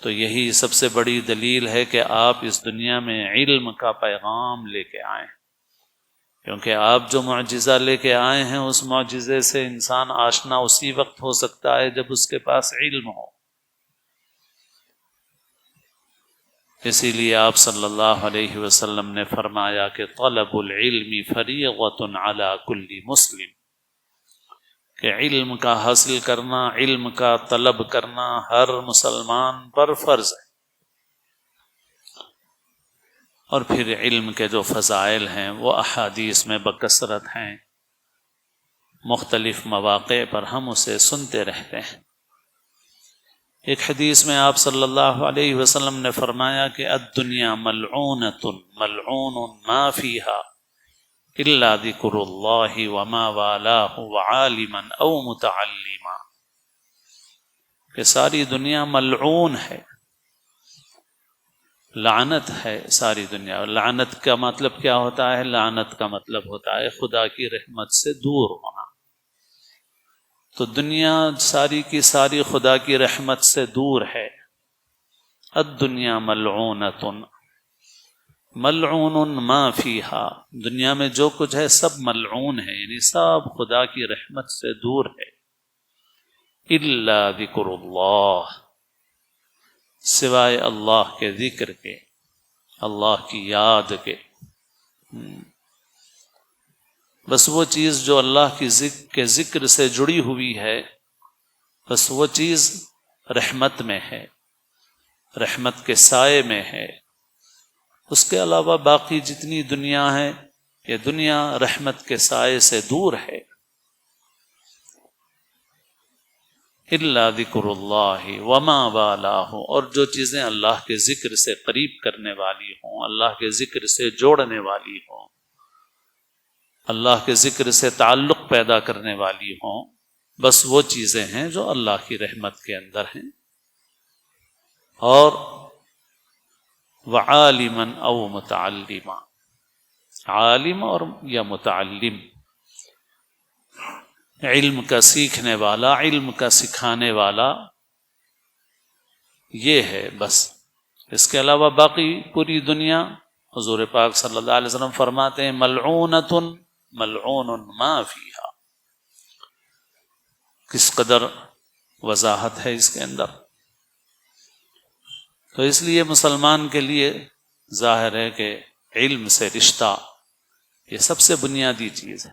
تو یہی سب سے بڑی دلیل ہے کہ آپ اس دنیا میں علم کا پیغام لے کے آئے ہیں، کیونکہ آپ جو معجزہ لے کے آئے ہیں اس معجزے سے انسان آشنا اسی وقت ہو سکتا ہے جب اس کے پاس علم ہو۔ اسی لیے آپ صلی اللہ علیہ وسلم نے فرمایا کہ طلب العلم فریضۃ علی کل مسلم، کہ علم کا حاصل کرنا، علم کا طلب کرنا ہر مسلمان پر فرض ہے۔ اور پھر علم کے جو فضائل ہیں وہ احادیث میں بکثرت ہیں، مختلف مواقع پر ہم اسے سنتے رہتے ہیں۔ ایک حدیث میں آپ صلی اللہ علیہ وسلم نے فرمایا کہ الدنیا ملعونۃ ملعون ما فیہا الا ذکر اللہ وما والاہ وعالما او متعلما، کہ ساری دنیا ملعون ہے، لعنت ہے ساری دنیا۔ لعنت کا مطلب کیا ہوتا ہے؟ لعنت کا مطلب ہوتا ہے خدا کی رحمت سے دور ہونا۔ تو دنیا ساری کی ساری خدا کی رحمت سے دور ہے۔ الدنیا ملعونۃ ملعون ما فیہا، دنیا میں جو کچھ ہے سب ملعون ہے، یعنی سب خدا کی رحمت سے دور ہے۔ الا ذکر اللہ، سوائے اللہ کے ذکر کے، اللہ کی یاد کے۔ بس وہ چیز جو اللہ کے ذکر سے جڑی ہوئی ہے، بس وہ چیز رحمت میں ہے، رحمت کے سائے میں ہے۔ اس کے علاوہ باقی جتنی دنیا ہے، یہ دنیا رحمت کے سائے سے دور ہے۔ الا ذکر اللہ وما والاہ، اور جو چیزیں اللہ کے ذکر سے قریب کرنے والی ہوں، اللہ کے ذکر سے جوڑنے والی ہوں، اللہ کے ذکر سے تعلق پیدا کرنے والی ہوں، بس وہ چیزیں ہیں جو اللہ کی رحمت کے اندر ہیں۔ اور وعالما او متعلما، عالم اور یا متعلم، علم کا سیکھنے والا، علم کا سکھانے والا، یہ ہے بس۔ اس کے علاوہ باقی پوری دنیا، حضور پاک صلی اللہ علیہ وسلم فرماتے ہیں ملعونۃ ملعون ما فیہا۔ کس قدر وضاحت ہے اس کے اندر۔ تو اس لیے مسلمان کے لیے ظاہر ہے کہ علم سے رشتہ یہ سب سے بنیادی چیز ہے۔